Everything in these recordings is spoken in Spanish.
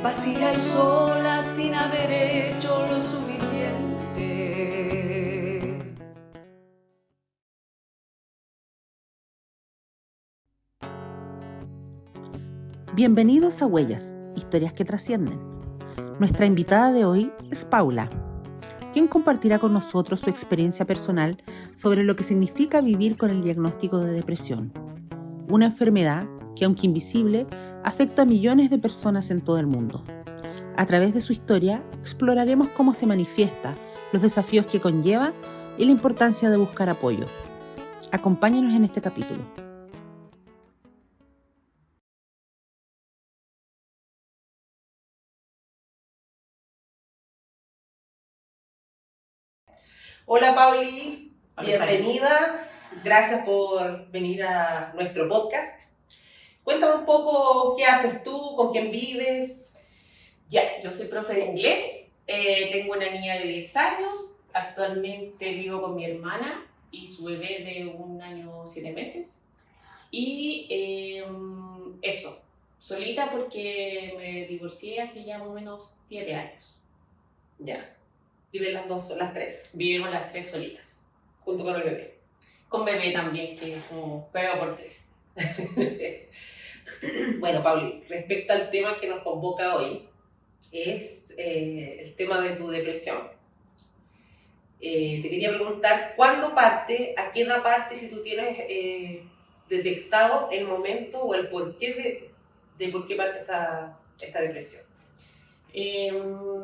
vacía y sola sin haber hecho lo suficiente. Bienvenidos a Huellas, historias que trascienden. Nuestra invitada de hoy es Paula, quien compartirá con nosotros su experiencia personal sobre lo que significa vivir con el diagnóstico de depresión, una enfermedad que, aunque invisible, afecta a millones de personas en todo el mundo. A través de su historia, exploraremos cómo se manifiesta, los desafíos que conlleva y la importancia de buscar apoyo. Acompáñenos en este capítulo. Hola Pauli, bienvenida. Gracias por venir a nuestro podcast. Cuéntame un poco qué haces tú, con quién vives. Ya, yo soy profe de inglés, tengo una niña de 10 años, actualmente vivo con mi hermana y su bebé de 1 año 7 meses. Y eso, solita porque me divorcié hace ya más o menos 7 años. Ya, viven las tres. Vivimos las tres solitas. Junto con el bebé. Con bebé también, que es como pega por tres. Bueno, Pauli, respecto al tema que nos convoca hoy, es el tema de tu depresión. Te quería preguntar, ¿cuándo parte, a qué edad parte, si tú tienes detectado el momento o el porqué de por qué parte esta depresión?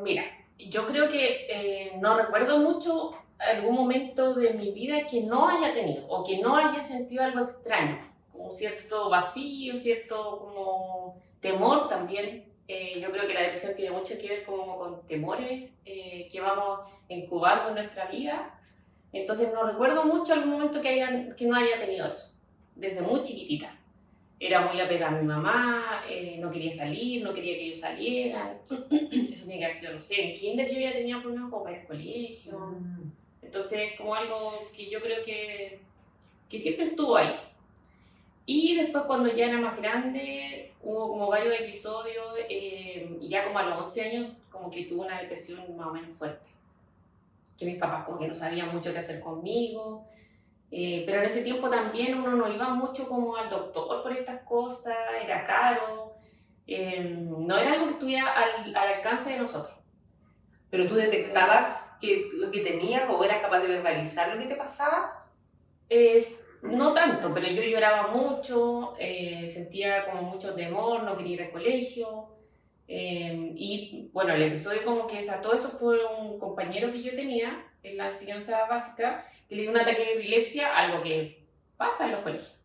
Mira, yo creo que no recuerdo mucho algún momento de mi vida que no haya tenido o que no haya sentido algo extraño, como cierto vacío, cierto como temor también. Yo creo que la depresión tiene mucho que ver como con temores que vamos incubando en nuestra vida. Entonces no recuerdo mucho algún momento que no haya tenido eso, desde muy chiquitita. Era muy apegada a mi mamá, no quería salir, no quería que yo saliera. Eso tiene que haber sido, no sé, en kinder yo ya tenía problemas como para ir al colegio. Entonces, como algo que yo creo que siempre estuvo ahí. Y después cuando ya era más grande, hubo como varios episodios, y ya como a los 11 años, como que tuve una depresión más o menos fuerte. Que mis papás como que no sabían mucho qué hacer conmigo. Pero en ese tiempo también uno no iba mucho como al doctor por estas cosas, era caro, no era algo que estuviera al alcance de nosotros. ¿Pero tú detectabas lo que tenías o eras capaz de verbalizar lo que te pasaba? No tanto, pero yo lloraba mucho, sentía como mucho temor, no quería ir al colegio. Y bueno, el episodio como que desató eso fue un compañero que yo tenía en la enseñanza básica que le dio un ataque de epilepsia, algo que pasa en los colegios.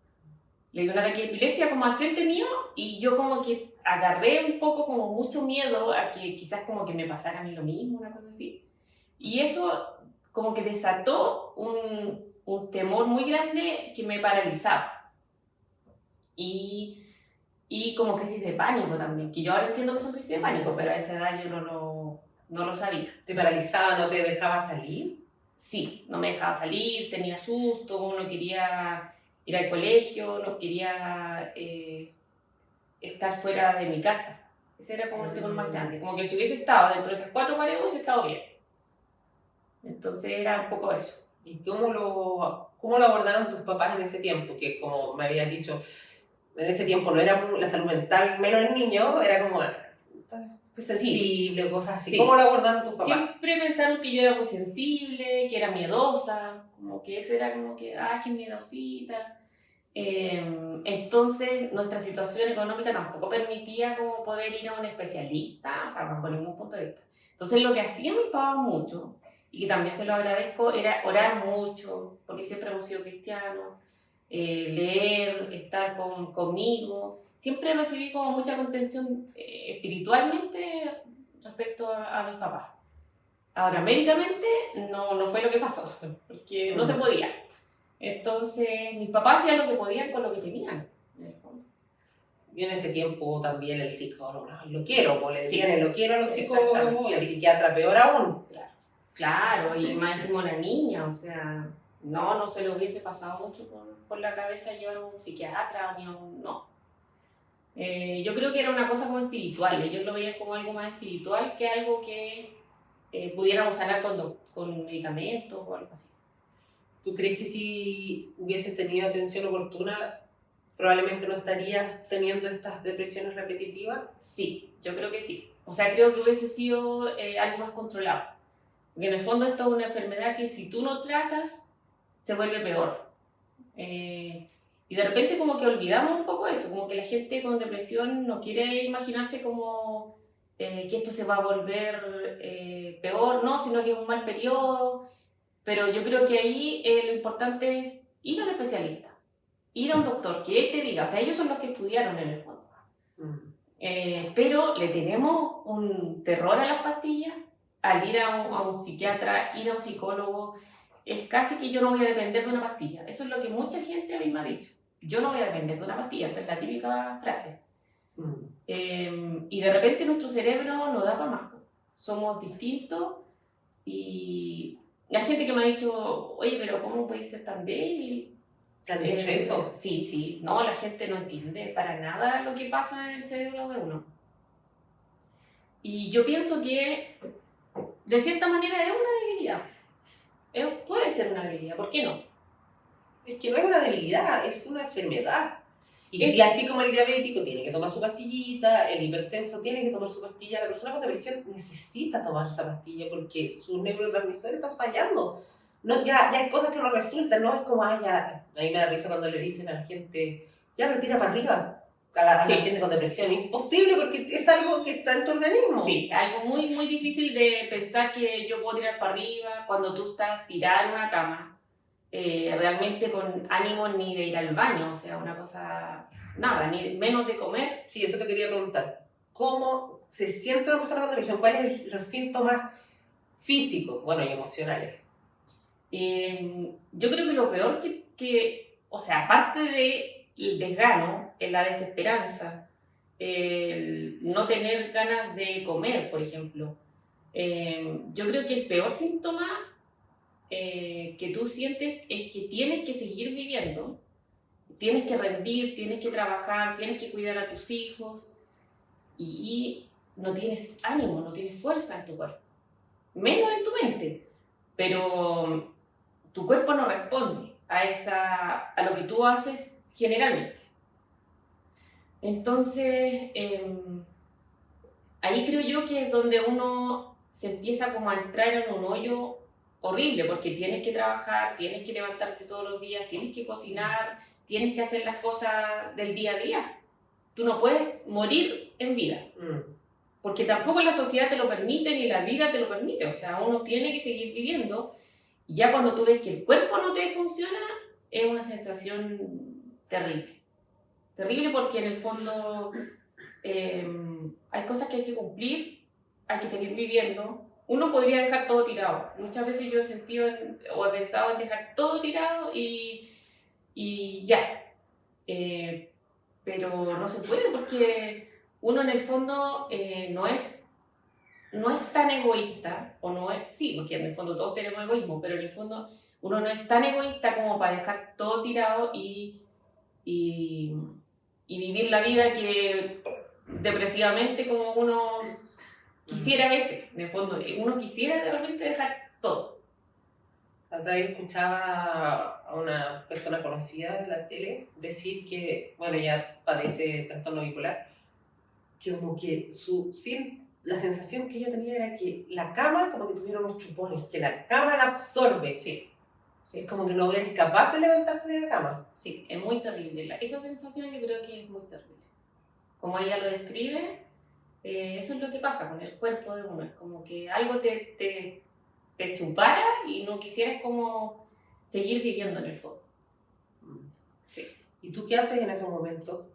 Le dio un ataque de epilepsia como al frente mío y yo como que agarré un poco como mucho miedo a que quizás como que me pasara a mí lo mismo, una cosa así. Y eso como que desató un temor muy grande que me paralizaba. Y como crisis de pánico también, que yo ahora entiendo que son crisis de pánico, pero a esa edad yo no lo sabía. ¿Te paralizaba, no te dejaba salir? Sí, no me dejaba salir, tenía susto, no quería ir al colegio, no quería estar fuera de mi casa. Ese era como el temor más grande, como que si hubiese estado dentro de esas 4 paredes hubiese estado bien. Entonces era un poco eso. ¿Y cómo lo abordaron tus papás en ese tiempo? Que como me habías dicho, en ese tiempo no era la salud mental, menos en niños, era como sensible, sí, cosas así. Sí. ¿Cómo lo abordaron tus papás? Siempre pensaron que yo era muy sensible, que era miedosa, como que ese era como que, qué miedosita. Entonces nuestra situación económica tampoco permitía como poder ir a un especialista, o sea, bajo ningún punto de vista. Entonces lo que hacía mi papá mucho, y que también se lo agradezco, era orar mucho, porque siempre hemos sido cristianos, leer, estar conmigo. Siempre recibí como mucha contención espiritualmente respecto a mis papás. Ahora, médicamente no fue lo que pasó, porque no se podía. Entonces, mis papás hacían lo que podían con lo que tenían, en el fondo. Y en ese tiempo también el psicólogo, lo quiero, pues le decían el lo quiero a los psicólogos, y el psiquiatra peor aún. Claro, y más encima una niña, o sea, no se le hubiese pasado mucho por la cabeza llevar a un psiquiatra ni a un, no. Yo creo que era una cosa como espiritual, ellos lo veían como algo más espiritual que algo que pudiéramos sanar con medicamentos o algo así. ¿Tú crees que si hubieses tenido atención oportuna, probablemente no estarías teniendo estas depresiones repetitivas? Sí, yo creo que sí. O sea, creo que hubiese sido algo más controlado. Porque en el fondo esto es una enfermedad que si tú no tratas, se vuelve peor. Y de repente como que olvidamos un poco eso, como que la gente con depresión no quiere imaginarse como que esto se va a volver peor, no, sino que es un mal periodo. Pero yo creo que ahí lo importante es ir a un especialista, ir a un doctor, que él te diga, o sea, ellos son los que estudiaron en el fondo. Pero le tenemos un terror a las pastillas, al ir a un psiquiatra, ir a un psicólogo, es casi que yo no voy a depender de una pastilla. Eso es lo que mucha gente a mí me ha dicho. Yo no voy a depender de una pastilla, esa es la típica frase. Y de repente nuestro cerebro no da para más. Somos distintos y hay gente que me ha dicho, oye, pero ¿cómo puedes ser tan débil? ¿Te han dicho eso? Sí, sí. No, la gente no entiende para nada lo que pasa en el cerebro de uno. Y yo pienso que, de cierta manera, es una debilidad. Puede ser una debilidad, ¿por qué no? Es que no es una debilidad, es una enfermedad. Y así como el diabético tiene que tomar su pastillita, el hipertenso tiene que tomar su pastilla, la persona con depresión necesita tomar esa pastilla porque sus neurotransmisores están fallando. No, ya hay cosas que no resultan, no es como, ya, a mí me da risa cuando le dicen a la gente, ya retira para arriba a la gente con depresión. Imposible porque es algo que está en tu organismo. Sí, algo muy, muy difícil de pensar que yo puedo tirar para arriba cuando tú estás tirada en una cama. Realmente con ánimo ni de ir al baño, o sea, una cosa, nada, ni menos de comer. Sí, eso te quería preguntar. ¿Cómo se siente una persona con depresión? ¿Cuáles son los síntomas físicos, bueno, y emocionales? Yo creo que lo peor o sea, aparte del desgano, la desesperanza, el no tener ganas de comer, por ejemplo, yo creo que el peor síntoma que tú sientes es que tienes que seguir viviendo, tienes que rendir, tienes que trabajar, tienes que cuidar a tus hijos y no tienes ánimo, no tienes fuerza en tu cuerpo, menos en tu mente, pero tu cuerpo no responde a lo que tú haces generalmente. Entonces, ahí creo yo que es donde uno se empieza como a entrar en un hoyo horrible, porque tienes que trabajar, tienes que levantarte todos los días, tienes que cocinar, tienes que hacer las cosas del día a día. Tú no puedes morir en vida, porque tampoco la sociedad te lo permite, ni la vida te lo permite. O sea, uno tiene que seguir viviendo, y ya cuando tú ves que el cuerpo no te funciona, es una sensación terrible. Terrible porque en el fondo hay cosas que hay que cumplir, hay que seguir viviendo. Uno podría dejar todo tirado. Muchas veces yo he sentido o he pensado en dejar todo tirado y ya. Pero no se puede porque uno en el fondo no es tan egoísta, o no es, sí, porque en el fondo todos tenemos egoísmo, pero en el fondo uno no es tan egoísta como para dejar todo tirado y vivir la vida que depresivamente como uno quisiera a veces, en el fondo, uno quisiera de repente dejar todo. La otra vez escuchaba a una persona conocida de la tele decir que, bueno, ella padece trastorno bipolar, que como que la sensación que ella tenía era que la cama como que tuviera unos chupones, que la cama la absorbe. Sí. Es como que no eres capaz de levantarte de la cama. Sí, es muy terrible. Esa sensación yo creo que es muy terrible. Como ella lo describe, eso es lo que pasa con el cuerpo de uno. Es como que algo te chupara y no quisieras como seguir viviendo en el fondo. Sí. ¿Y tú qué haces en esos momentos?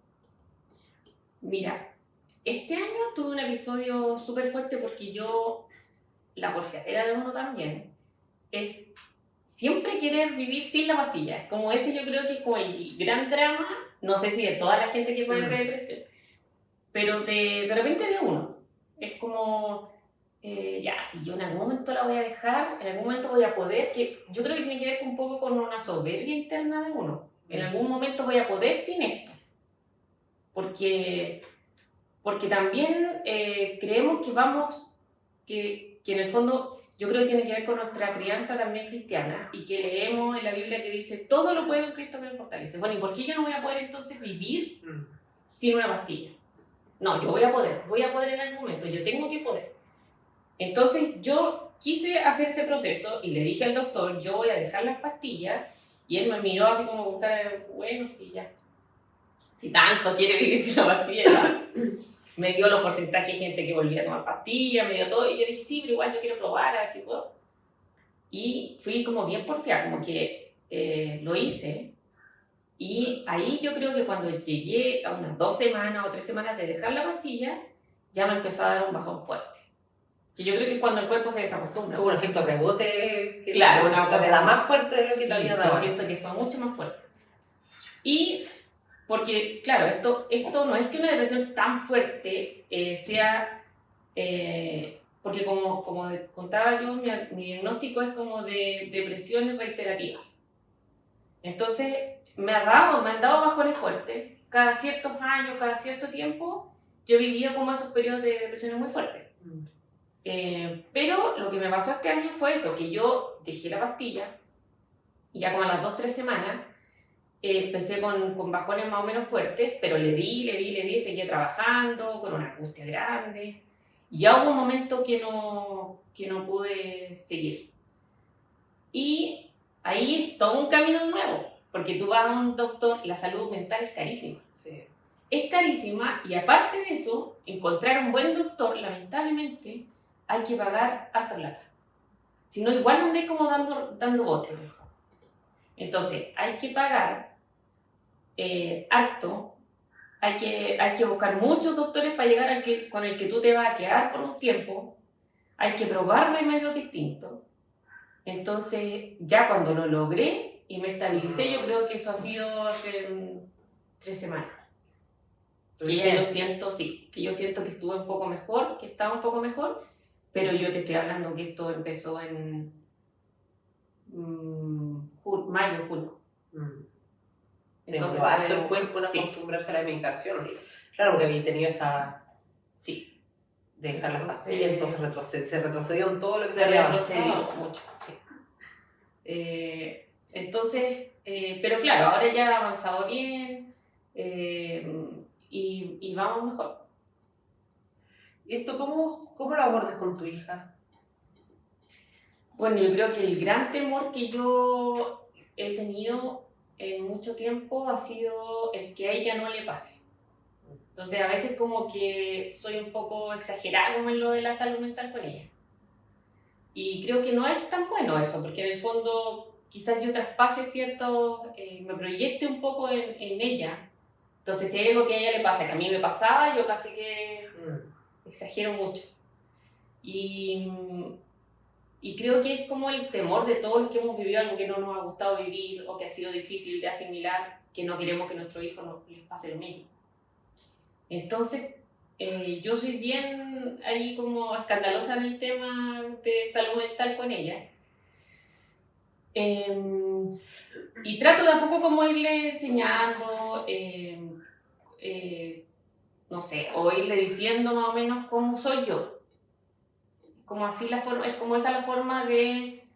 Mira, este año tuve un episodio súper fuerte porque la porfiadera de uno también, es siempre querer vivir sin la pastilla. Como ese yo creo que es como el gran drama, no sé si de toda la gente que puede ser depresión, pero de repente de uno. Es como, ya, si yo en algún momento la voy a dejar, en algún momento voy a poder, que yo creo que tiene que ver un poco con una soberbia interna de uno. En algún momento voy a poder sin esto. porque también creemos que que en el fondo yo creo que tiene que ver con nuestra crianza también cristiana y que leemos en la Biblia que dice todo lo puedo en Cristo que me fortalece. Bueno, ¿y por qué yo no voy a poder entonces vivir sin una pastilla? No, yo voy a poder en algún momento, yo tengo que poder. Entonces yo quise hacer ese proceso y le dije al doctor, yo voy a dejar las pastillas, y él me miró así como con cara de, bueno, sí, ya. Si tanto quiere vivir sin la pastilla, ya. Me dio los porcentajes de gente que volvía a tomar pastillas, me dio todo, y yo dije, sí, pero igual yo quiero probar, a ver si puedo. Y fui como bien porfiada, como que lo hice. Y ahí yo creo que cuando llegué a unas 2 semanas o 3 semanas de dejar la pastilla, ya me empezó a dar un bajón fuerte. Que yo creo que es cuando el cuerpo se desacostumbra. Hubo un efecto rebote que Claro, una cosa te da más fuerte de lo que sí, te había yo dado. siento que fue mucho más fuerte. Y porque, claro, esto no es que una depresión tan fuerte sea... porque como contaba yo, mi diagnóstico es como de depresiones reiterativas. Entonces, me han dado bajones fuertes. Cada ciertos años, cada cierto tiempo, yo he vivido como esos periodos de depresiones muy fuertes. Pero lo que me pasó este año fue eso, que yo dejé la pastilla y ya como a las 2-3 semanas empecé con bajones más o menos fuertes, pero le di, seguía trabajando con una angustia grande. Y ya hubo un momento que no pude seguir. Y ahí es todo un camino nuevo, porque tú vas a un doctor, la salud mental es carísima. Sí. Es carísima y aparte de eso, encontrar un buen doctor, lamentablemente, hay que pagar harta plata. Si no, igual andé como dando botes. Entonces, hay que pagar harto, hay que buscar muchos doctores para llegar con el que tú te vas a quedar por un tiempo, hay que probar remedios distintos. Entonces, ya cuando lo logré y me estabilicé, yo creo que eso ha sido hace 3 semanas. Que ya yo siento, sí, que yo siento que estuve un poco mejor, que estaba un poco mejor, pero yo te estoy hablando que esto empezó en mayo, junio. Entonces, harto el cuerpo en sí, acostumbrarse a la medicación. sí, Claro, porque había tenido esa... sí. de dejar las Entonces, pastillas, entonces se retrocedió en todo lo que se había retrocedió avanzado. mucho, sí. Entonces, pero claro, ahora ya ha avanzado bien y vamos mejor. ¿Y esto cómo lo abordas con tu hija? Bueno, yo creo que el gran temor que yo he tenido en mucho tiempo ha sido el que a ella no le pase. Entonces, a veces como que soy un poco exagerada como en lo de la salud mental con ella. Y creo que no es tan bueno eso, porque en el fondo quizás yo traspase cierto, me proyecte un poco en ella. Entonces, si hay algo que a ella le pasa, que a mí me pasaba, yo casi que exagero mucho. Y creo que es como el temor de todos los que hemos vivido algo que no nos ha gustado vivir o que ha sido difícil de asimilar, que no queremos que a nuestros hijos les pase lo mismo. Entonces, yo soy bien ahí como escandalosa en el tema de salud mental con ella. Y trato de a poco como irle enseñando, no sé, o irle diciendo más o menos cómo soy yo. Como así es como esa la forma de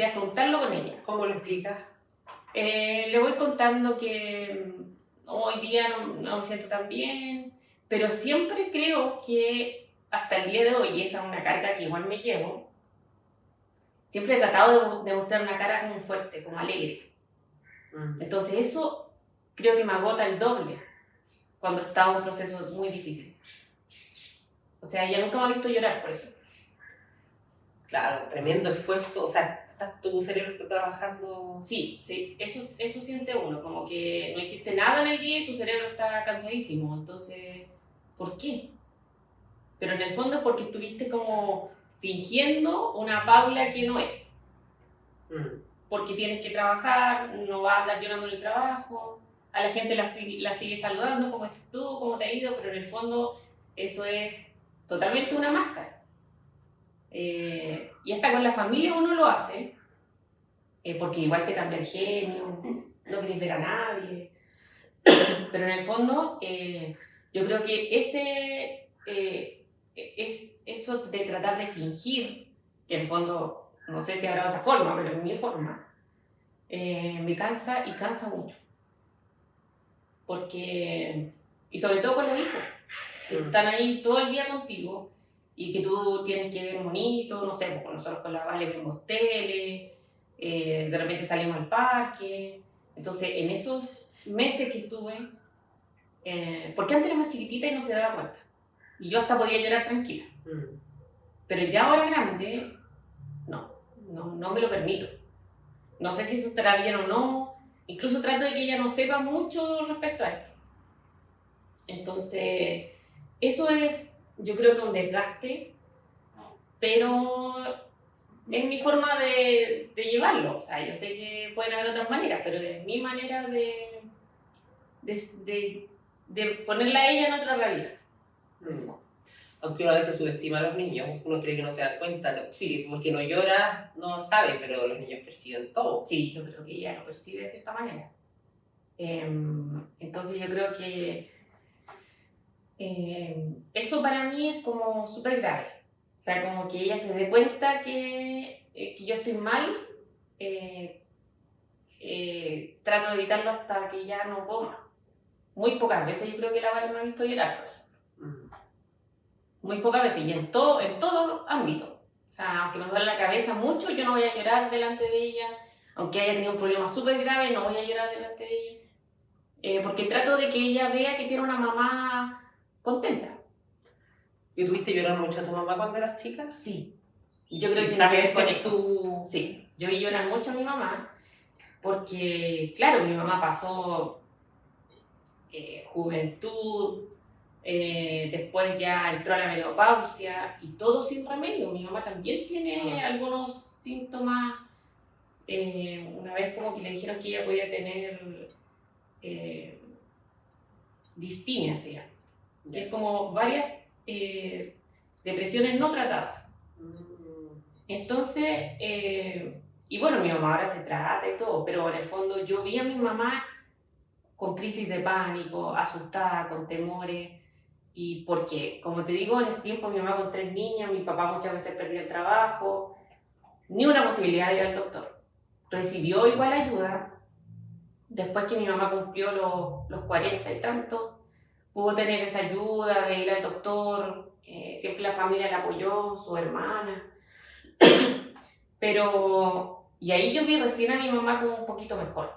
afrontarlo con ella. ¿Cómo lo explicas? Le voy contando que hoy día no me siento tan bien, pero siempre creo que hasta el día de hoy, y esa es una carga que igual me llevo, siempre he tratado de mostrar una cara como fuerte, como alegre. Entonces eso creo que me agota el doble cuando estaba en un proceso muy difícil. O sea, ella nunca me ha visto llorar, por ejemplo. Claro, tremendo esfuerzo, o sea, tu cerebro está trabajando... Sí, eso siente uno, como que no hiciste nada en el día y tu cerebro está cansadísimo, entonces, ¿por qué? Pero en el fondo es porque estuviste como fingiendo una Paula que no es. Porque tienes que trabajar, no vas a andar llorando en el trabajo, a la gente la sigue saludando, ¿cómo estás tú? ¿Cómo te ha ido? Pero en el fondo eso es totalmente una máscara. Y hasta con la familia uno lo hace, porque igual te cambia el genio, no quieres ver a nadie, pero en el fondo Yo creo que es eso de tratar de fingir, que en el fondo, no sé si habrá otra forma, pero en mi forma, me cansa y cansa mucho. Porque, y sobre todo con los hijos, que están ahí todo el día contigo y que tú tienes que ver bonito, no sé, porque nosotros con la Vale vemos tele, de repente salimos al parque. Entonces, en esos meses que estuve, porque antes era más chiquitita y no se daba cuenta, y yo hasta podía llorar tranquila, pero ya ahora grande, no me lo permito. No sé si eso estará bien o no, incluso trato de que ella no sepa mucho respecto a esto. Entonces, eso es, yo creo que un desgaste, pero es mi forma de llevarlo. O sea, yo sé que pueden haber otras maneras, pero es mi manera de ponerla a ella en otra realidad. Aunque uno a veces subestima a los niños, uno cree que no se da cuenta. Sí, porque no llora, no sabe, pero los niños perciben todo. Sí, yo creo que ella lo percibe de cierta manera. Entonces yo creo que eso para mí es como súper grave. O sea, como que ella se dé cuenta que yo estoy mal, trato de evitarlo hasta que ya no puedo más. Muy pocas veces yo creo que la Vale me ha visto llorar, por ejemplo. Muy pocas veces, y en todo ámbito. O sea, aunque me duele la cabeza mucho, yo no voy a llorar delante de ella. Aunque haya tenido un problema súper grave, no voy a llorar delante de ella. Porque trato de que ella vea que tiene una mamá contenta. ¿Y tuviste llorar mucho a tu mamá cuando eras chica? Sí. Yo creo que Quizás tiene que ver con ese es eso. Sí. Yo vi llorar mucho a mi mamá porque, claro, mi mamá pasó juventud, después ya entró a la menopausia y todo sin remedio. Mi mamá también tiene algunos síntomas. Una vez como que le dijeron que ella podía tener distimia, se llama, que es como varias depresiones no tratadas. Entonces, y bueno, mi mamá ahora se trata y todo, pero en el fondo yo vi a mi mamá con crisis de pánico, asustada, con temores. Y porque, como te digo, en ese tiempo mi mamá con 3 niñas, mi papá muchas veces perdía el trabajo, ni una posibilidad de ir al doctor. Recibió igual ayuda. Después que mi mamá cumplió los 40 y tanto, pudo tener esa ayuda de ir al doctor. Siempre la familia la apoyó, su hermana. Pero, y ahí yo vi recién a mi mamá como un poquito mejor,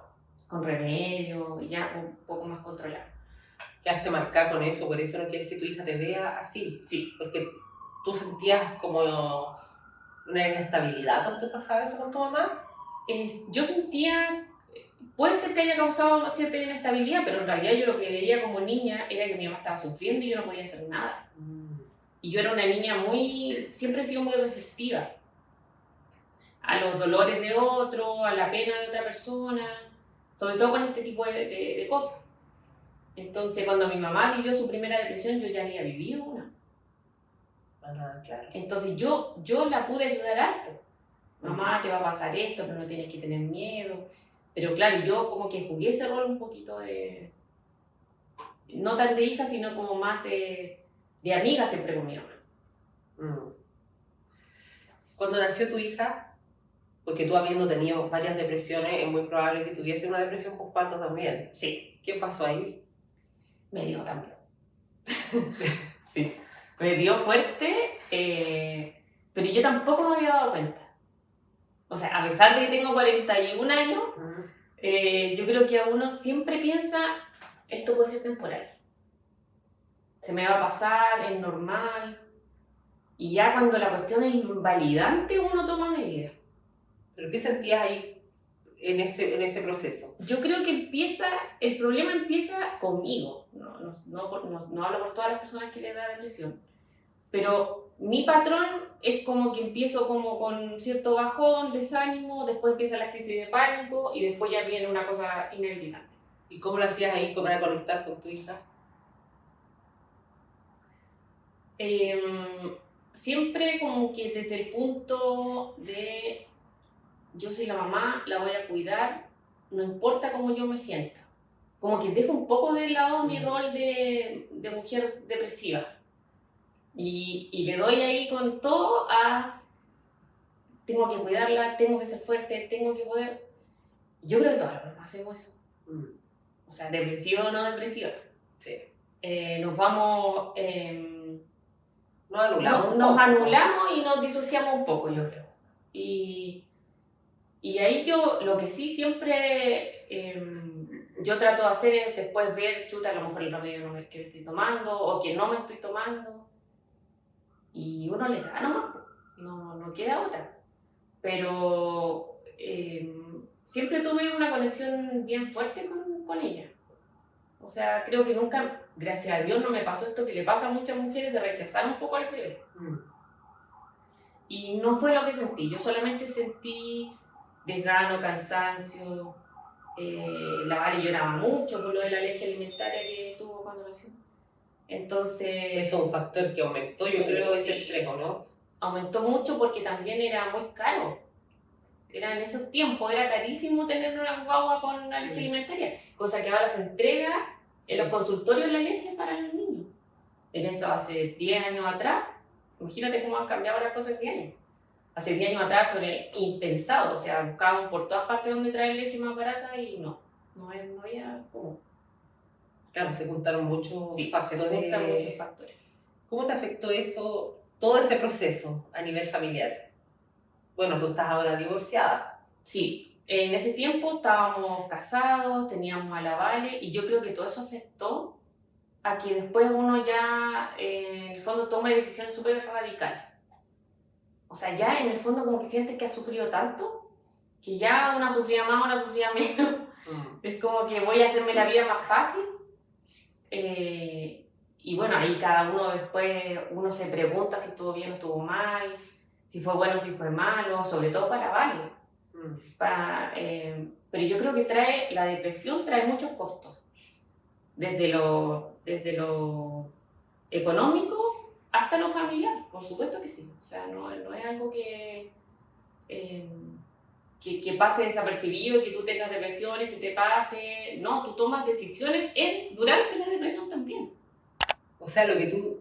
con remedio, ya un poco más controlada. Quedaste marcada con eso, por eso no quieres que tu hija te vea así. Sí. Porque tú sentías como una inestabilidad cuando te pasaba eso con tu mamá. Yo sentía, puede ser que haya causado cierta inestabilidad, pero en realidad yo lo que veía como niña era que mi mamá estaba sufriendo y yo no podía hacer nada. Y yo era una niña siempre he sido muy receptiva a los dolores de otro, a la pena de otra persona, sobre todo con este tipo de cosas. Entonces, cuando mi mamá vivió su primera depresión, yo ya había vivido una. Claro. Entonces, yo la pude ayudar harto. Mamá, te va a pasar esto, pero no tienes que tener miedo. Pero claro, yo como que jugué ese rol un poquito no tan de hija, sino como más de amiga siempre con mi mamá. Cuando nació tu hija, porque tú habiendo tenido varias depresiones, es muy probable que tuviese una depresión postparto también. Sí. ¿Qué pasó ahí? Me dio también. Sí. Me dio fuerte, pero yo tampoco me había dado cuenta. O sea, a pesar de que tengo 41 años, yo creo que uno siempre piensa, esto puede ser temporal. Se me va a pasar, es normal. Y ya cuando la cuestión es invalidante, uno toma medidas. ¿Pero qué sentías ahí en ese proceso? Yo creo que el problema empieza conmigo. No hablo por todas las personas que les da depresión. Pero mi patrón es como que empiezo como con cierto bajón, desánimo, después empieza la crisis de pánico y después ya viene una cosa inevitable. ¿Y cómo lo hacías ahí para conectar con tu hija? Siempre como que desde el punto de yo soy la mamá, la voy a cuidar, no importa cómo yo me sienta, como que dejo un poco de lado mi rol de mujer depresiva. Y le doy ahí con todo a, tengo que cuidarla, tengo que ser fuerte, tengo que poder. Yo creo que todas las mamás hacemos eso. O sea, depresiva o no depresiva. Sí. Nos vamos, Nos anulamos. nos anulamos y nos disociamos un poco, yo creo. Y ahí yo, lo que sí siempre yo trato de hacer es después ver, chuta, a lo mejor el remedio no es que estoy tomando o que no me estoy tomando. Y uno le da nomás, no queda otra. Pero siempre tuve una conexión bien fuerte con ella. O sea, creo que nunca, gracias a Dios, no me pasó esto que le pasa a muchas mujeres de rechazar un poco al bebé. Y no fue lo que sentí, yo solamente sentí desgano, cansancio. La Vale lloraba mucho por lo de la alergia alimentaria que tuvo cuando nació. Entonces... Eso es un factor que aumentó, yo creo, ese estrés, ¿o no? Aumentó mucho porque también era muy caro. En esos tiempos era carísimo tener una guagua con alergia alimentaria, cosa que ahora se entrega en los consultorios la leche para los niños. En eso hace 10 años atrás, imagínate cómo han cambiado las cosas en 10 años. Hace 10 años atrás eso era impensado, o sea, buscaban por todas partes donde traer leche más barata y no había cómo. Claro, se juntaron muchos factores. Se juntan muchos factores. ¿Cómo te afectó eso, todo ese proceso a nivel familiar? Bueno, tú estás ahora divorciada. Sí, en ese tiempo estábamos casados, teníamos a la Vale y yo creo que todo eso afectó a que después uno ya en el fondo tome decisiones súper radicales. O sea, ya en el fondo como que sientes que has sufrido tanto que ya una sufría más, una sufría menos. Es como que voy a hacerme la vida más fácil. Y bueno, ahí cada uno después, uno se pregunta si estuvo bien o estuvo mal, si fue bueno o si fue malo, sobre todo para Vale. Pero yo creo que la depresión trae muchos costos, desde lo económico hasta lo familiar, por supuesto que sí. O sea, no es algo que pase desapercibido, que tú tengas depresiones y te pase. No, tú tomas decisiones durante la depresión también. O sea, lo que tú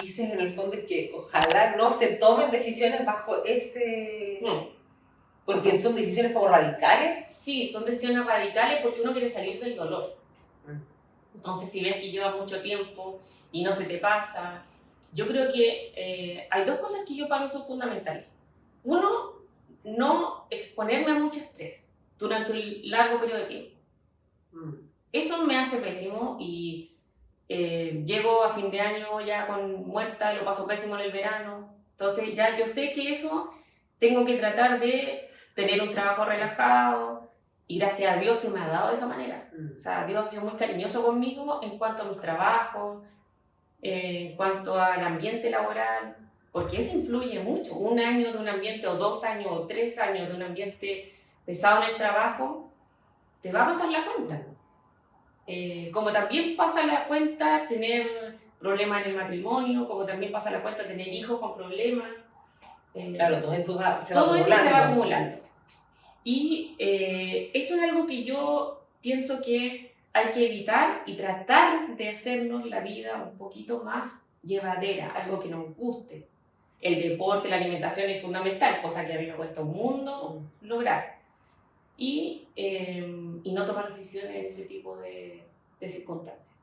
dices en el fondo es que ojalá no se tomen decisiones bajo ese... Porque son decisiones como radicales. Sí, son decisiones radicales porque uno quiere salir del dolor. Entonces, si ves que lleva mucho tiempo y no se te pasa, yo creo que hay dos cosas que yo para mí son fundamentales. Uno, no exponerme a mucho estrés durante un largo periodo de tiempo. Eso me hace pésimo y llego a fin de año ya muerta, lo paso pésimo en el verano. Entonces ya yo sé que eso tengo que tratar de tener un trabajo relajado y gracias a Dios se me ha dado de esa manera. O sea, Dios ha sido muy cariñoso conmigo en cuanto a mis trabajos, en cuanto al ambiente laboral, porque eso influye mucho. Un año de un ambiente, o 2 años, o 3 años de un ambiente pesado en el trabajo, te va a pasar la cuenta. Como también pasa la cuenta tener problemas en el matrimonio, como también pasa la cuenta tener hijos con problemas. Claro, todo eso se va acumulando. Y eso es algo que yo pienso que hay que evitar y tratar de hacernos la vida un poquito más llevadera, algo que nos guste. El deporte, la alimentación es fundamental, cosa que a mí me cuesta un mundo lograr. Y no tomar decisiones en ese tipo de circunstancias.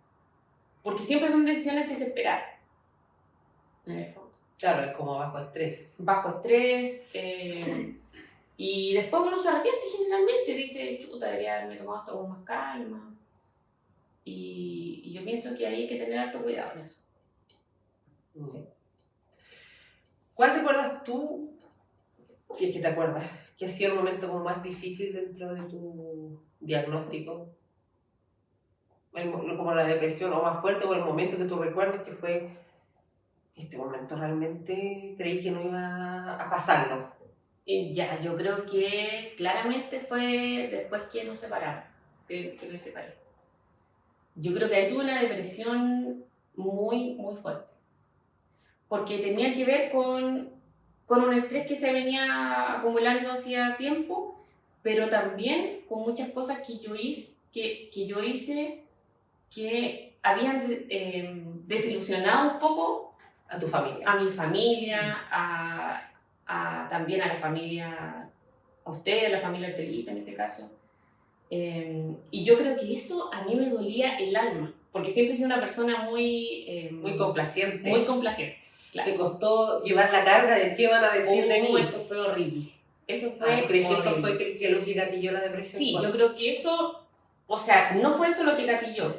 Porque siempre son decisiones desesperadas, en el fondo. Claro, es como bajo estrés. Bajo estrés, y después uno se arrepiente generalmente, dice, chuta, debería haberme tomado esto con más calma. Y yo pienso que ahí hay que tener harto cuidado en eso. Sí. ¿Cuál recuerdas tú, si es que te acuerdas, que ha sido el momento como más difícil dentro de tu diagnóstico? Como la depresión, o más fuerte, o el momento que tú recuerdas que fue, este momento realmente creí que no iba a pasarlo. Yo creo que claramente fue después que nos separamos, que me separé. Yo creo que ahí tuve una depresión muy, muy fuerte. Porque tenía que ver con un estrés que se venía acumulando hacía tiempo, pero también con muchas cosas que yo que yo hice que habían desilusionado un poco A tu familia. a mi familia, también a la familia, a usted, a la familia de Felipe en este caso. Y yo creo que eso a mí me dolía el alma, porque siempre he sido una persona muy... Muy complaciente. Muy complaciente, claro. Te costó llevar la carga de qué van a decir de mí. Eso fue horrible. Eso fue ¿Tú crees que eso horrible. fue que lo que gatilló la depresión? Sí, ¿Cuál? yo creo que eso, o sea, no fue eso lo que gatilló.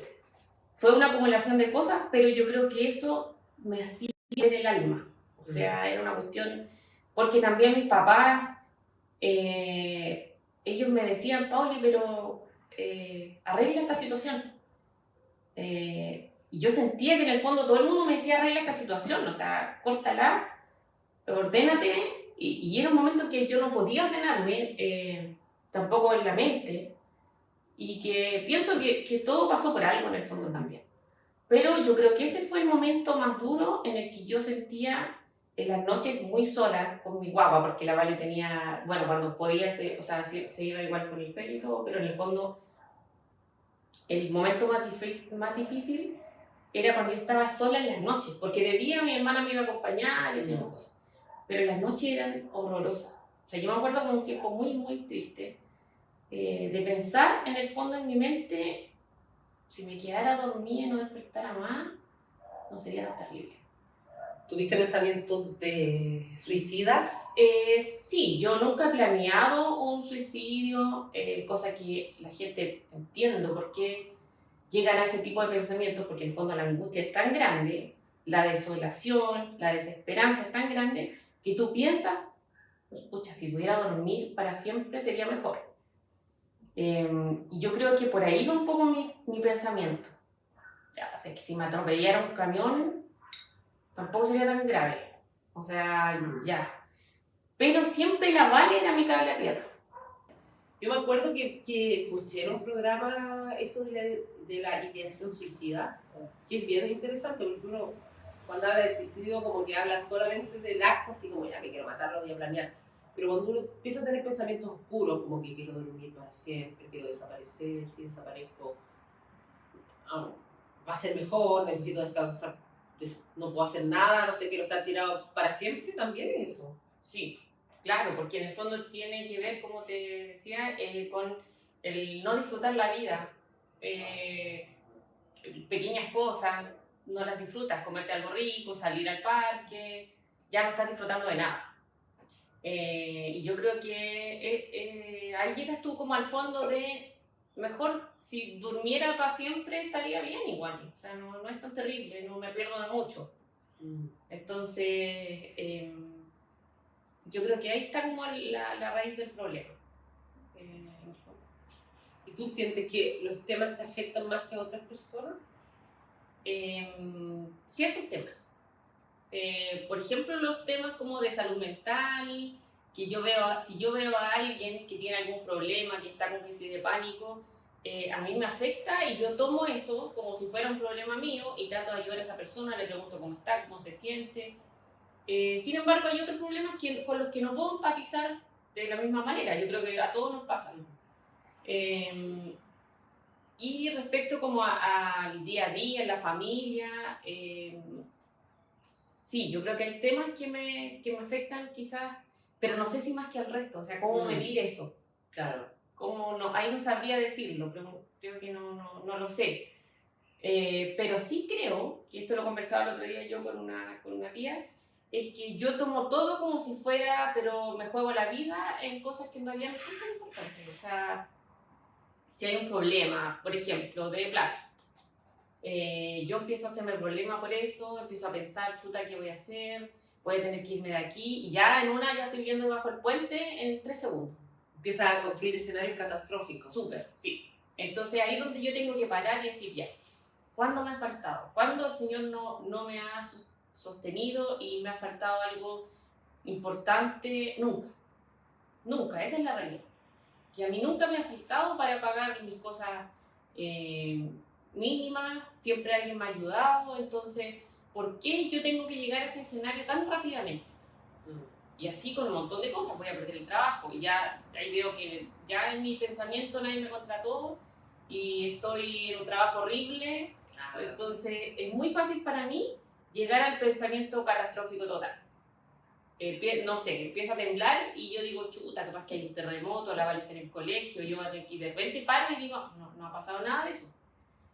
Fue una acumulación de cosas, pero yo creo que eso me hacía ver el alma. O sea, era una cuestión... Porque también mis papás, ellos me decían, Pauli, pero arregla esta situación. Y yo sentía que en el fondo todo el mundo me decía, arregla esta situación, o sea, córtala, ordénate. Y era un momento que yo no podía ordenarme, tampoco en la mente. Y que pienso que todo pasó por algo en el fondo también. Pero yo creo que ese fue el momento más duro en el que yo sentía en las noches muy sola con mi guagua, porque la Vale tenía, bueno, cuando podía, o sea, se iba igual con el Feli y todo, pero en el fondo el momento más difícil era cuando yo estaba sola en las noches, porque de día mi hermana me iba a acompañar y esas cosas, pero en las noches eran horrorosas. O sea, yo me acuerdo como un tiempo muy, muy triste, de pensar en el fondo en mi mente, si me quedara dormida y no despertara más, no sería tan terrible. ¿Tuviste pensamientos de suicidas? Sí, yo nunca he planeado un suicidio, cosa que la gente entiendo por qué llegan a ese tipo de pensamientos, porque en el fondo la angustia es tan grande, la desolación, la desesperanza es tan grande, que tú piensas, pucha, si pudiera dormir para siempre sería mejor. Y yo creo que por ahí va un poco mi pensamiento. Ya, o sea, que si me atropellara un camión, tampoco sería tan grave. O sea, ya. Pero siempre la Vale era mi cable a tierra. Yo me acuerdo que escuché en un programa eso de la ideación suicida, que es bien interesante, porque uno cuando habla de suicidio como que habla solamente del acto, así como ya me quiero matar, lo voy a planear. Pero cuando uno empieza a tener pensamientos oscuros, como que quiero dormir para siempre, quiero desaparecer, si desaparezco va a ser mejor, necesito descansar, no puedo hacer nada, no sé, quiero estar tirado para siempre, también es eso. Sí, claro, porque en el fondo tiene que ver, como te decía, con el no disfrutar la vida. Pequeñas cosas, no las disfrutas, comerte algo rico, salir al parque, ya no estás disfrutando de nada. Y yo creo que ahí llegas tú como al fondo de, mejor si durmiera para siempre estaría bien igual, o sea, no es tan terrible, no me pierdo de mucho. Entonces, yo creo que ahí está como la raíz del problema. ¿Y tú sientes que los temas te afectan más que a otras personas? Ciertos temas. Por ejemplo, los temas como de salud mental, que si yo veo a alguien que tiene algún problema, que está con crisis de pánico, a mí me afecta y yo tomo eso como si fuera un problema mío y trato de ayudar a esa persona, le pregunto cómo está, cómo se siente. Sin embargo, hay otros problemas con los que no puedo empatizar de la misma manera. Yo creo que a todos nos pasa. Y respecto como al día a día, en la familia, sí, yo creo que hay temas que me afectan quizás, pero no sé si más que al resto, o sea, cómo medir eso. Claro. Ahí no sabría decirlo, pero creo que no lo sé. Pero sí creo, que esto lo conversaba el otro día yo con una tía, es que yo tomo todo como si fuera, pero me juego la vida en cosas que en realidad no son tan importantes. O sea, si hay un problema, por ejemplo, de plata, yo empiezo a hacerme el problema por eso, empiezo a pensar, chuta, ¿qué voy a hacer? Voy a tener que irme de aquí, y ya estoy viviendo bajo el puente en 3 segundos. Empiezas a construir escenarios catastróficos. Súper, sí. Entonces ahí es donde yo tengo que parar y decir, ya, ¿cuándo me ha faltado? ¿Cuándo el Señor no me ha sostenido y me ha faltado algo importante? Nunca. Nunca, esa es la realidad. Que a mí nunca me ha faltado para pagar mis cosas mínimas, siempre alguien me ha ayudado, entonces, ¿por qué yo tengo que llegar a ese escenario tan rápidamente? Y así con un montón de cosas, voy a perder el trabajo, y ya ahí veo que ya en mi pensamiento nadie me contrató, y estoy en un trabajo horrible, entonces es muy fácil para mí llegar al pensamiento catastrófico total. No sé, empieza a temblar y yo digo, chuta, capaz que hay un terremoto, la Vale está en el colegio, yo voy a tener que ir, de repente paro y digo, no ha pasado nada de eso.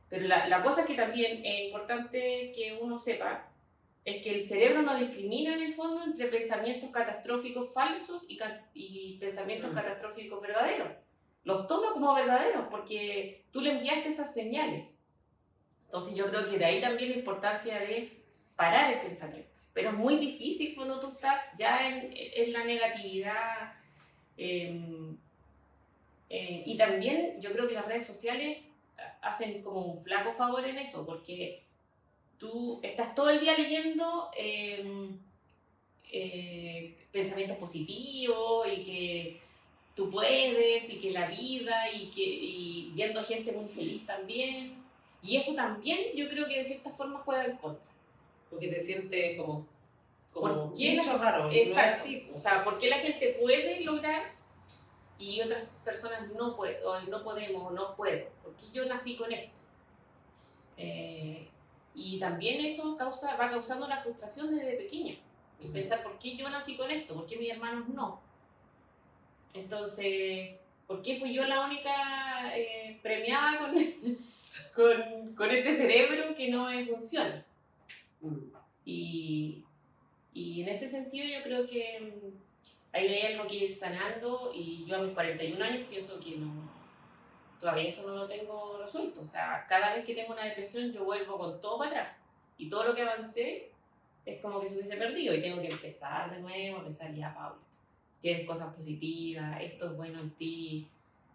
Pero la cosa que también es importante que uno sepa es que el cerebro no discrimina en el fondo entre pensamientos catastróficos falsos y pensamientos catastróficos verdaderos. Los toma como verdaderos porque tú le enviaste esas señales. Entonces yo creo que de ahí también la importancia de parar el pensamiento. Pero es muy difícil cuando tú estás ya en la negatividad. Y también yo creo que las redes sociales hacen como un flaco favor en eso, porque tú estás todo el día leyendo pensamientos positivos y que tú puedes y que la vida y viendo gente muy feliz también. Y eso también yo creo que de cierta forma juega en contra. Porque te sientes como ¿Por qué bicho raro? Exacto. Así. O sea, ¿por qué la gente puede lograr y otras personas no pueden, o no podemos, o no puedo? Porque yo nací con esto. Y también eso va causando la frustración desde pequeña. Pensar, ¿por qué yo nací con esto? ¿Por qué mis hermanos no? Entonces, ¿por qué fui yo la única premiada con este cerebro que no funciona? Y en ese sentido yo creo que ahí hay algo que ir sanando, y yo a mis 41 años pienso que todavía eso no lo tengo resuelto. O sea, cada vez que tengo una depresión yo vuelvo con todo para atrás, y todo lo que avancé es como que se hubiese perdido y tengo que empezar de nuevo, a pensar, ya Paula, tienes cosas positivas, esto es bueno en ti,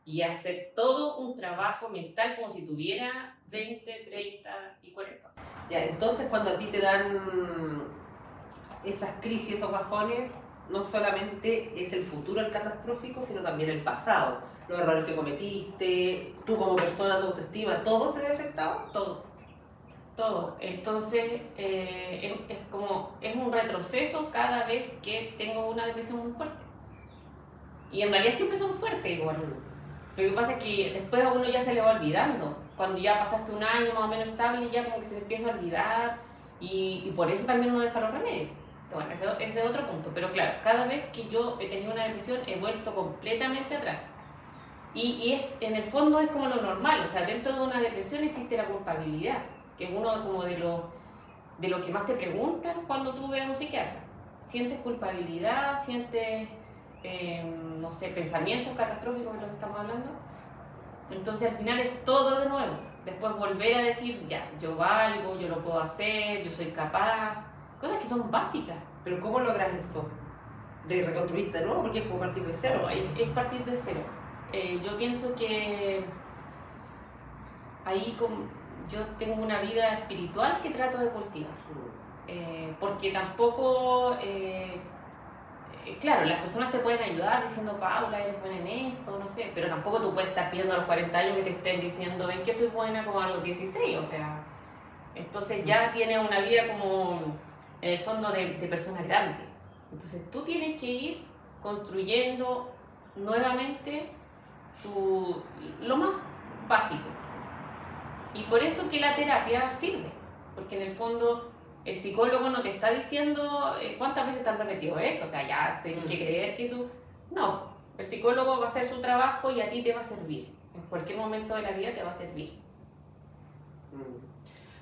y hacer todo un trabajo mental como si tuviera 20, 30 y 40. Ya, entonces cuando a ti te dan esas crisis, esos bajones, no solamente es el futuro el catastrófico, sino también el pasado. Los errores que cometiste, tú como persona, tu autoestima, ¿todo se ve afectado? Todo. Entonces es un retroceso cada vez que tengo una depresión muy fuerte. Y en realidad siempre son fuertes igual. Lo que pasa es que después a uno ya se le va olvidando. Cuando ya pasaste un año más o menos estable, ya como que se le empieza a olvidar, y por eso también uno deja los remedios. Bueno, ese es otro punto. Pero claro, cada vez que yo he tenido una depresión he vuelto completamente atrás. Y en el fondo es como lo normal. O sea, dentro de una depresión existe la culpabilidad, que es uno como de lo que más te preguntan cuando tú ves a un psiquiatra. Sientes culpabilidad, sientes, no sé, pensamientos catastróficos de lo que estamos hablando. Entonces al final es todo de nuevo. Después volver a decir, ya, yo valgo, yo lo puedo hacer, yo soy capaz. Cosas que son básicas. Pero ¿cómo logras eso? De reconstruirte de nuevo, porque es como partir de cero. Es partir de cero. Yo pienso que ahí yo tengo una vida espiritual que trato de cultivar. Porque tampoco, claro, las personas te pueden ayudar diciendo, Paula, eres buena en esto, no sé, pero tampoco tú puedes estar pidiendo a los 40 años que te estén diciendo, ven que soy buena como a los 16, o sea, entonces ya tienes una vida como, en el fondo, de persona grande. Entonces tú tienes que ir construyendo nuevamente lo más básico. Y por eso que la terapia sirve, porque en el fondo el psicólogo no te está diciendo cuántas veces te han repetido esto, o sea, ya tienes que creer que tú... No, el psicólogo va a hacer su trabajo y a ti te va a servir. En cualquier momento de la vida te va a servir.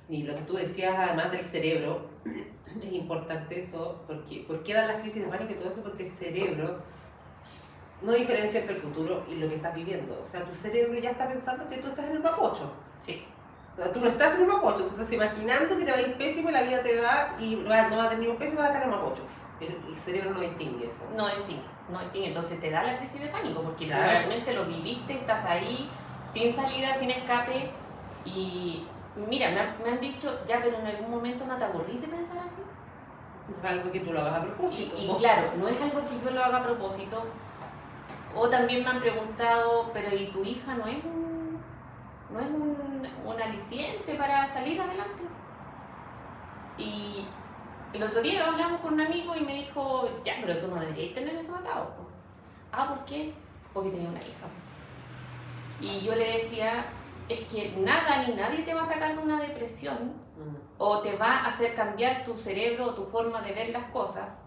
Y lo que tú decías, además del cerebro, es importante eso, porque ¿por qué dan las crisis de pánico y todo eso? Porque el cerebro no diferencia entre el futuro y lo que estás viviendo. O sea, tu cerebro ya está pensando que tú estás en el Mapocho. Sí. O sea, tú no estás en el Mapocho, tú estás imaginando que te va a ir pésimo y la vida te va y no vas a tener ni un peso y vas a estar en el Mapocho. El cerebro no distingue eso. No distingue. Entonces te da la crisis de pánico, porque Claro. tú realmente lo viviste, estás ahí, sin salida, sin escape. Y mira, me han dicho, ya, pero en algún momento no te aburrís de pensar así. Es algo que tú lo hagas a propósito. Y claro, no es algo que yo lo haga a propósito. O también me han preguntado, pero ¿y tu hija no es un aliciente para salir adelante? Y el otro día hablamos con un amigo y me dijo, ya, pero tú no deberías tener eso atado, po. Ah, ¿por qué? Porque tenía una hija. Y yo le decía, es que nada ni nadie te va a sacar de una depresión o te va a hacer cambiar tu cerebro o tu forma de ver las cosas.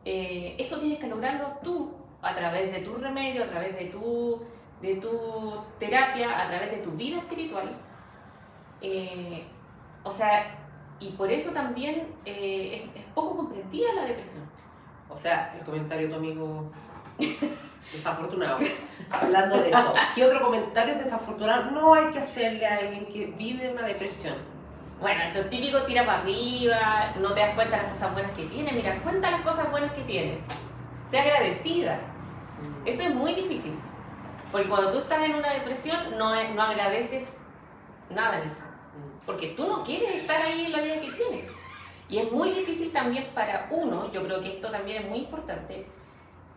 Eso tienes que lograrlo tú, a través de tu remedio, a través de tu terapia, a través de tu vida espiritual. O sea, y por eso también es poco comprendida la depresión. O sea, el comentario de tu amigo desafortunado. Hablando de eso, ¿qué otro comentario desafortunado no hay que hacerle a alguien que vive una depresión? Bueno, eso es típico, tira para arriba, no te das cuenta de las cosas buenas que tienes. Mira, cuenta las cosas buenas que tienes. Sé agradecida. Eso es muy difícil. Porque cuando tú estás en una depresión, no agradeces nada en el fondo. Porque tú no quieres estar ahí en la vida que tienes. Y es muy difícil también para uno, yo creo que esto también es muy importante,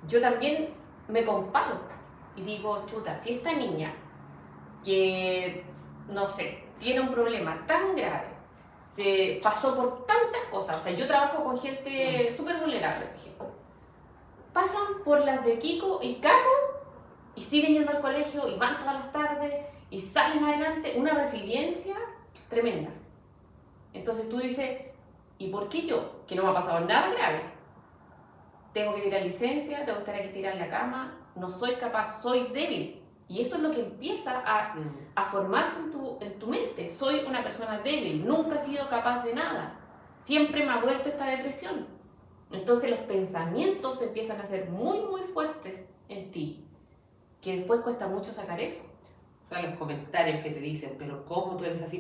yo también me comparo y digo, chuta, si esta niña que, no sé, tiene un problema tan grave, se pasó por tantas cosas, o sea, yo trabajo con gente súper vulnerable, por ejemplo, pasan por las de Kiko y Kako y siguen yendo al colegio y van todas las tardes y salen adelante, una resiliencia tremenda. Entonces tú dices, ¿y por qué yo, que no me ha pasado nada grave, tengo que tirar licencia, tengo que estar aquí tirada en la cama, no soy capaz, soy débil? Y eso es lo que empieza a formarse en tu mente. Soy una persona débil, nunca he sido capaz de nada, siempre me ha vuelto esta depresión. Entonces los pensamientos empiezan a ser muy, muy fuertes en ti, que después cuesta mucho sacar eso. O sea, los comentarios que te dicen, pero ¿cómo tú eres así?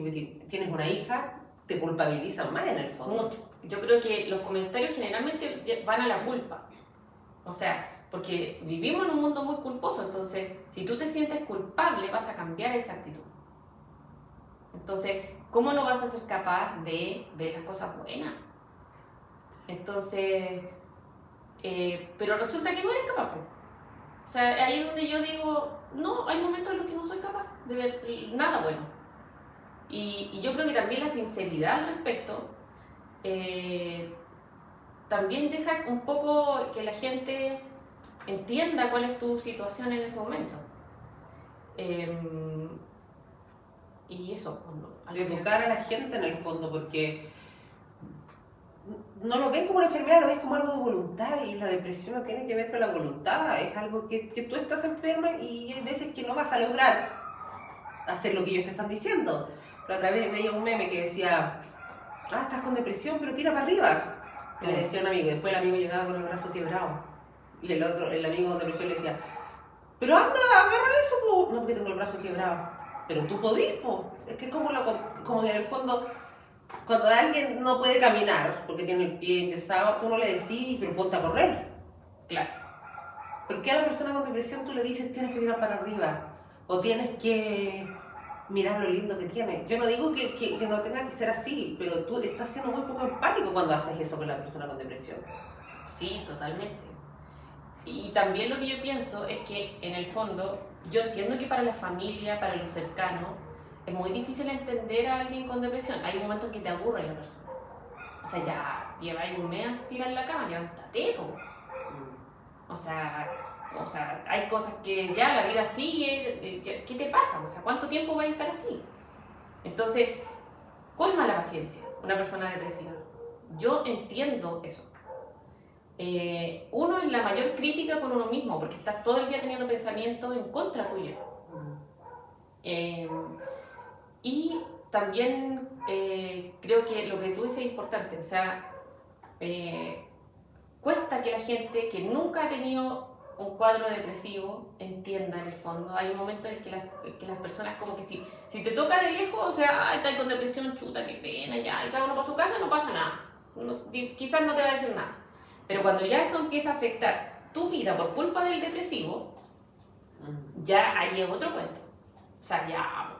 ¿Tienes una hija? Te culpabilizan más en el fondo. Mucho. Yo creo que los comentarios generalmente van a la culpa. O sea, porque vivimos en un mundo muy culposo, entonces si tú te sientes culpable vas a cambiar esa actitud. Entonces, ¿cómo no vas a ser capaz de ver las cosas buenas? Entonces, pero resulta que no eres capaz. O sea, ahí es donde yo digo, no, hay momentos en los que no soy capaz de ver nada bueno. Y yo creo que también la sinceridad al respecto también deja un poco que la gente entienda cuál es tu situación en ese momento. Y eso, educar a la gente en el fondo, porque no lo ven como una enfermedad, lo ves como algo de voluntad, y la depresión no tiene que ver con la voluntad, es algo que tú estás enferma y hay veces que no vas a lograr hacer lo que ellos te están diciendo. La otra vez veía un meme que decía, estás con depresión, pero tira para arriba. Y le decía a un amigo, después el amigo llegaba con el brazo quebrado. Y el amigo con depresión le decía, pero anda, agarra eso, po. No, porque tengo el brazo quebrado. Pero tú podís, po. Es que como en el fondo, cuando alguien no puede caminar porque tiene el pie enyesado, tú no le decís, pero ponte a correr. Claro. ¿Por qué a la persona con depresión tú le dices, tienes que tirar para arriba? O tienes que mirar lo lindo que tiene? Yo no digo que no tenga que ser así, pero tú estás siendo muy poco empático cuando haces eso con la persona con depresión. Sí, totalmente. Y también lo que yo pienso es que en el fondo, yo entiendo que para la familia, para los cercanos, es muy difícil entender a alguien con depresión. Hay momentos que te aburre la persona. O sea, ya lleva ahí un mes a tirar en la cama, levántate, po. O sea, hay cosas que ya la vida sigue, ¿qué te pasa? O sea, ¿cuánto tiempo vas a estar así? Entonces, colma la paciencia una persona depresiva. Yo entiendo eso. Uno es la mayor crítica con uno mismo, porque estás todo el día teniendo pensamientos en contra tuya. Y también creo que lo que tú dices es importante, o sea, cuesta que la gente que nunca ha tenido un cuadro depresivo entienda en el fondo. Hay un momento en el que las personas como que si te toca de lejos, o sea, estás con depresión, chuta, qué pena, ya, y cada uno para su casa, no pasa nada. Quizás no te va a decir nada. Pero cuando ya eso empieza a afectar tu vida por culpa del depresivo, ya ahí es otro cuento. O sea, ya,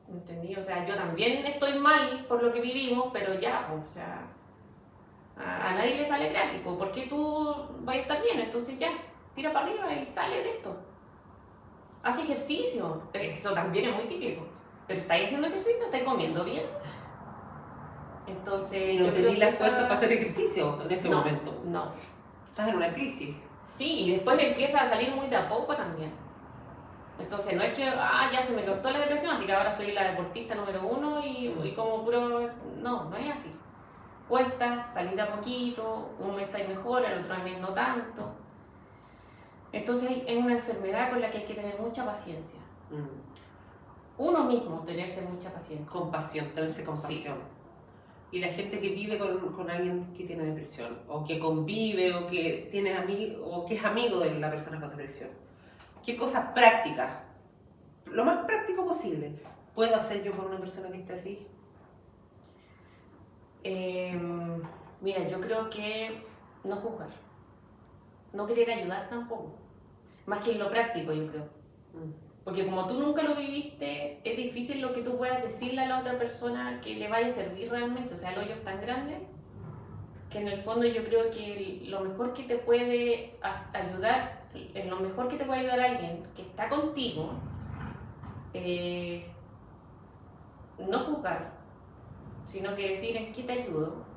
¿entendí? O sea, yo también estoy mal por lo que vivimos, pero ya, o sea, a nadie le sale gratis, ¿por qué tú vas a estar bien? Entonces ya, tira para arriba y sale de esto. Haz ejercicio, eso también es muy típico. Pero ¿estáis haciendo ejercicio? ¿Estáis comiendo bien? Entonces, y no tenés la fuerza para hacer ejercicio en ese momento. No. Estás en una crisis. Sí, y después empieza a salir muy de a poco también. Entonces no es que, ya se me cortó la depresión, así que ahora soy la deportista número 1 y como puro... No, no es así. Cuesta, salir de a poquito, un mes está mejor, el otro mes no tanto. Entonces es una enfermedad con la que hay que tener mucha paciencia. Uno mismo tenerse mucha paciencia. Compasión, tenerse compasión. Y la gente que vive con alguien que tiene depresión, o que convive, o que o que es amigo de la persona con depresión. ¿Qué cosas prácticas, lo más práctico posible, puedo hacer yo por una persona que esté así? Mira, yo creo que no juzgar, no querer ayudar tampoco, más que en lo práctico, yo creo. Porque como tú nunca lo viviste, es difícil lo que tú puedas decirle a la otra persona que le vaya a servir realmente. O sea, el hoyo es tan grande que en el fondo yo creo que lo mejor que te puede ayudar, lo mejor que te puede ayudar a alguien que está contigo es no juzgar, sino que decir en qué te ayudo.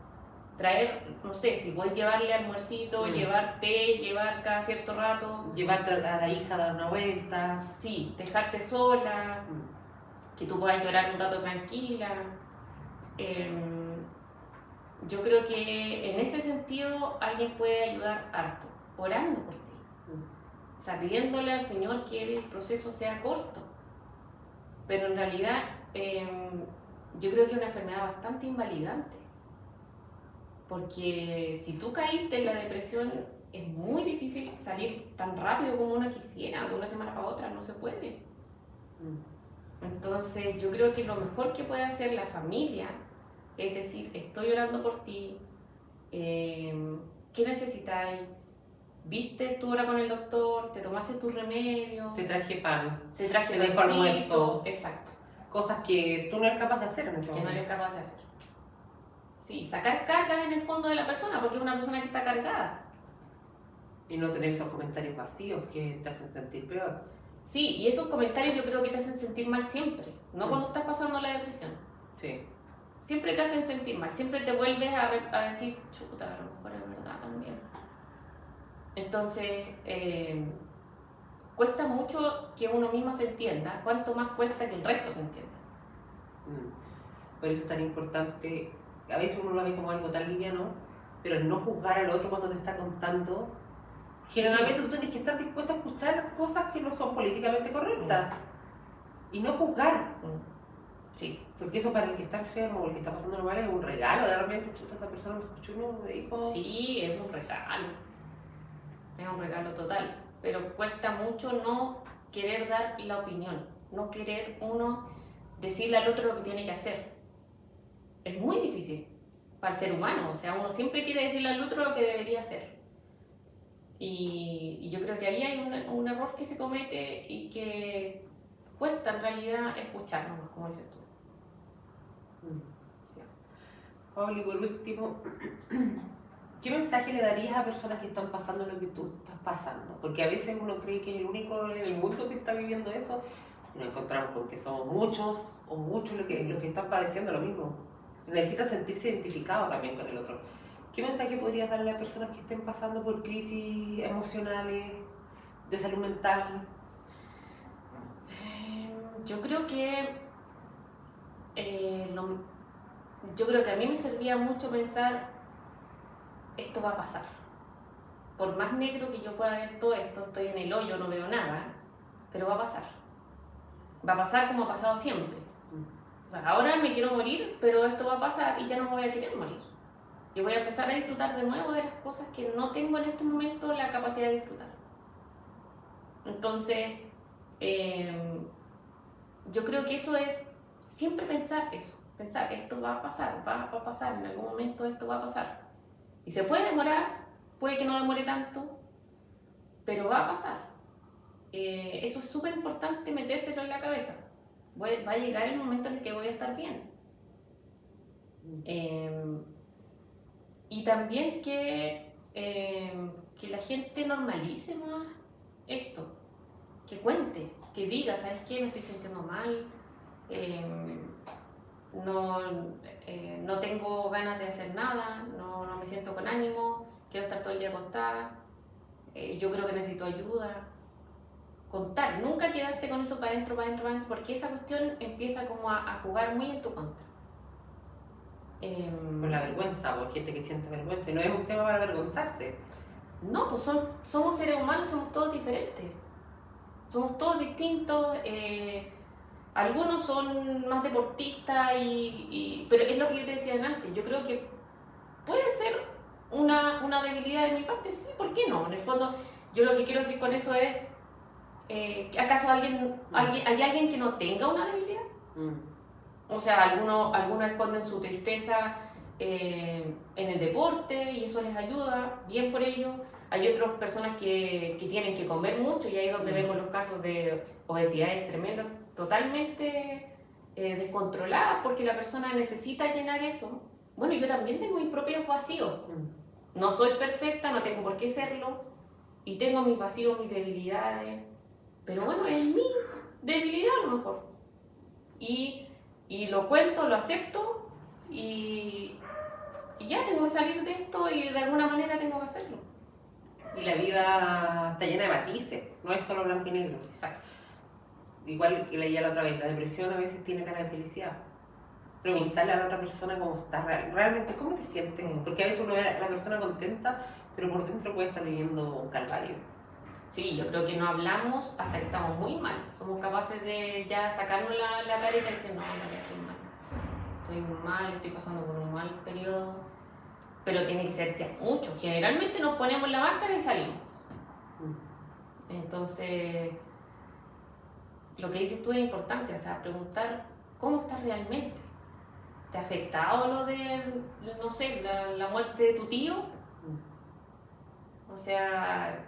Traer, no sé, si puedes llevarle almuercito, llevar té, llevar cada cierto rato. Llevarte a la hija a dar una vuelta. Sí, dejarte sola, que tú puedas llorar un rato tranquila. Yo creo que en ese sentido alguien puede ayudar harto, orando por ti. O sea, pidiéndole al Señor que el proceso sea corto. Pero en realidad yo creo que es una enfermedad bastante invalidante. Porque si tú caíste en la depresión, es muy difícil salir tan rápido como uno quisiera, de una semana para otra, no se puede. Entonces yo creo que lo mejor que puede hacer la familia es decir, estoy orando por ti, ¿qué necesitáis? ¿Viste tu hora con el doctor? ¿Te tomaste tu remedio? Te traje pan. Te traje dejo almuerzo. Exacto. Cosas que tú no eres capaz de hacer en ese Que momento. no eres capaz de hacer. Sí, sacar cargas en el fondo de la persona, porque es una persona que está cargada. Y no tener esos comentarios vacíos que te hacen sentir peor. Sí, y esos comentarios yo creo que te hacen sentir mal siempre, no cuando estás pasando la depresión. Sí. Siempre te hacen sentir mal, siempre te vuelves a decir, chuta, a lo mejor es verdad también. Entonces, cuesta mucho que uno mismo se entienda, cuanto más cuesta que el resto te entienda. Por eso es tan importante, a veces uno lo ve como algo tan liviano, pero no juzgar al otro cuando te está contando. Generalmente tú tienes que estar dispuesto a escuchar cosas que no son políticamente correctas y no juzgar. Sí. Porque eso para el que está enfermo o el que está pasando mal es un regalo. De repente, chuta, esta persona me escuchó y me dijo... Sí, es un regalo. Es un regalo total. Pero cuesta mucho no querer dar la opinión, no querer uno decirle al otro lo que tiene que hacer. Es muy difícil para el ser humano. O sea, uno siempre quiere decirle al otro lo que debería hacer. Y yo creo que ahí hay un error que se comete y que cuesta en realidad escucharnos, como dices tú. Sí. Pauli, por último, ¿qué mensaje le darías a personas que están pasando lo que tú estás pasando? Porque a veces uno cree que es el único en el mundo que está viviendo eso. Nos encontramos con que somos muchos o muchos los que están padeciendo lo mismo. Necesita sentirse identificado también con el otro. ¿Qué mensaje podrías darle a personas que estén pasando por crisis emocionales, de salud mental? Yo creo que a mí me servía mucho pensar, esto va a pasar. Por más negro que yo pueda ver todo esto, estoy en el hoyo, no veo nada, pero va a pasar. Va a pasar como ha pasado siempre. O sea, ahora me quiero morir, pero esto va a pasar y ya no me voy a querer morir. Yo voy a empezar a disfrutar de nuevo de las cosas que no tengo en este momento la capacidad de disfrutar. Entonces, yo creo que eso es siempre pensar eso. Pensar, esto va a pasar, en algún momento esto va a pasar. Y se puede demorar, puede que no demore tanto, pero va a pasar. Eso es súper importante metérselo en la cabeza. Va a llegar el momento en el que voy a estar bien. Y también que la gente normalice más esto, que cuente, que diga, ¿sabes qué? Me estoy sintiendo mal, no tengo ganas de hacer nada, no me siento con ánimo, quiero estar todo el día acostada, yo creo que necesito ayuda. contar, nunca quedarse con eso para adentro, porque esa cuestión empieza como a jugar muy en tu contra. Por la vergüenza, por gente que siente vergüenza. Y no es un tema para avergonzarse. No, pues somos seres humanos, somos todos diferentes. Somos todos distintos. Algunos son más deportistas, pero es lo que yo te decía antes. Yo creo que puede ser una debilidad de mi parte, sí, ¿por qué no? En el fondo, yo lo que quiero decir con eso es, ¿acaso hay alguien que no tenga una debilidad? O sea, algunos esconden su tristeza en el deporte y eso les ayuda, bien por ello. Hay otras personas que tienen que comer mucho y ahí es donde vemos los casos de obesidades tremendas, totalmente descontroladas, porque la persona necesita llenar eso. Bueno, yo también tengo mis propios vacíos. No soy perfecta, no tengo por qué serlo, y tengo mis vacíos, mis debilidades, pero bueno, es mi debilidad a lo mejor. Y lo cuento, lo acepto, y ya tengo que salir de esto y de alguna manera tengo que hacerlo. Y la vida está llena de matices, no es solo blanco y negro. Exacto. Igual que leía la otra vez, la depresión a veces tiene cara de felicidad. Preguntarle a la otra persona cómo está realmente, cómo te sientes. Porque a veces uno ve a la persona contenta, pero por dentro puede estar viviendo un calvario. Sí, yo creo que no hablamos hasta que estamos muy mal. Somos capaces de ya sacarnos la careta y decir, no, ya estoy mal. Estoy mal, estoy pasando por un mal periodo. Pero tiene que ser ya mucho. Generalmente nos ponemos la máscara y salimos. Entonces, lo que dices tú es importante, o sea, preguntar cómo estás realmente. ¿Te ha afectado lo de, no sé, la muerte de tu tío? O sea,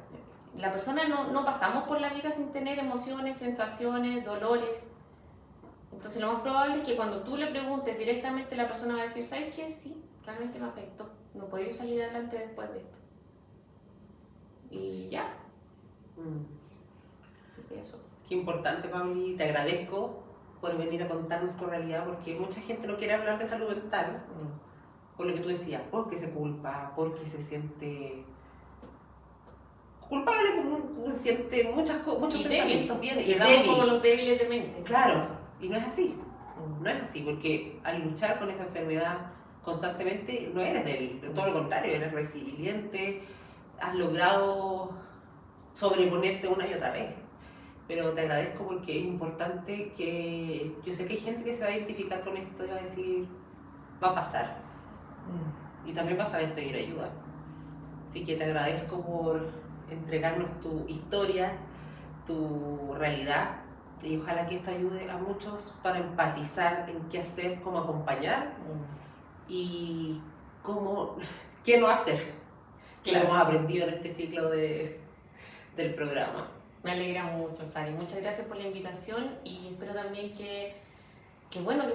la persona no pasamos por la vida sin tener emociones, sensaciones, dolores. Entonces lo más probable es que cuando tú le preguntes directamente, la persona va a decir, ¿sabes qué? Sí, realmente me afectó. No he podido salir adelante después de esto. Y ya. Así que eso. Qué importante, Pauli, te agradezco por venir a contarnos tu realidad, porque mucha gente no quiere hablar de salud mental, por lo que tú decías, porque se culpa, porque se siente culpable, siente muchos pensamientos bien y débil. Como los débiles de mente. Claro, y no es así. No es así, porque al luchar con esa enfermedad constantemente no eres débil, todo lo contrario, eres resiliente, has logrado sobreponerte una y otra vez. Pero te agradezco porque es importante que yo sé que hay gente que se va a identificar con esto y va a decir, va a pasar. Y también vas a saber pedir ayuda. Así que te agradezco por entregarnos tu historia, tu realidad, y ojalá que esto ayude a muchos para empatizar en qué hacer, cómo acompañar y qué no hacer, que lo hemos aprendido en este ciclo del programa. Me alegra mucho, Sari. Muchas gracias por la invitación y espero también que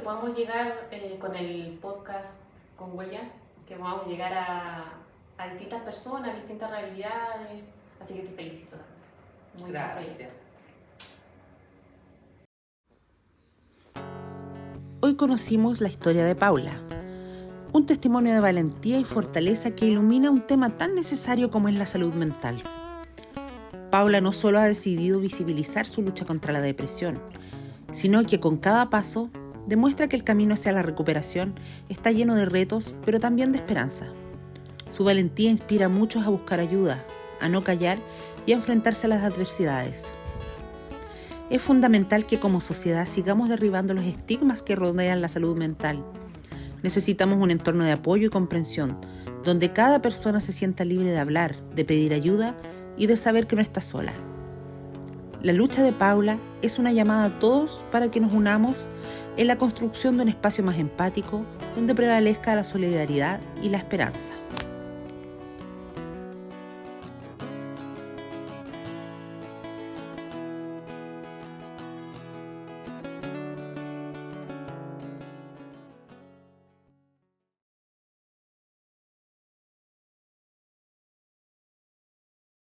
podamos llegar con el podcast con Huellas, que podamos llegar a distintas personas, a distintas realidades. Así que te felicito también. Muy gracias. Hoy conocimos la historia de Paula, un testimonio de valentía y fortaleza que ilumina un tema tan necesario como es la salud mental. Paula no solo ha decidido visibilizar su lucha contra la depresión, sino que con cada paso demuestra que el camino hacia la recuperación está lleno de retos, pero también de esperanza. Su valentía inspira a muchos a buscar ayuda, a no callar y a enfrentarse a las adversidades. Es fundamental que como sociedad sigamos derribando los estigmas que rodean la salud mental. Necesitamos un entorno de apoyo y comprensión, donde cada persona se sienta libre de hablar, de pedir ayuda y de saber que no está sola. La lucha de Paula es una llamada a todos para que nos unamos en la construcción de un espacio más empático, donde prevalezca la solidaridad y la esperanza.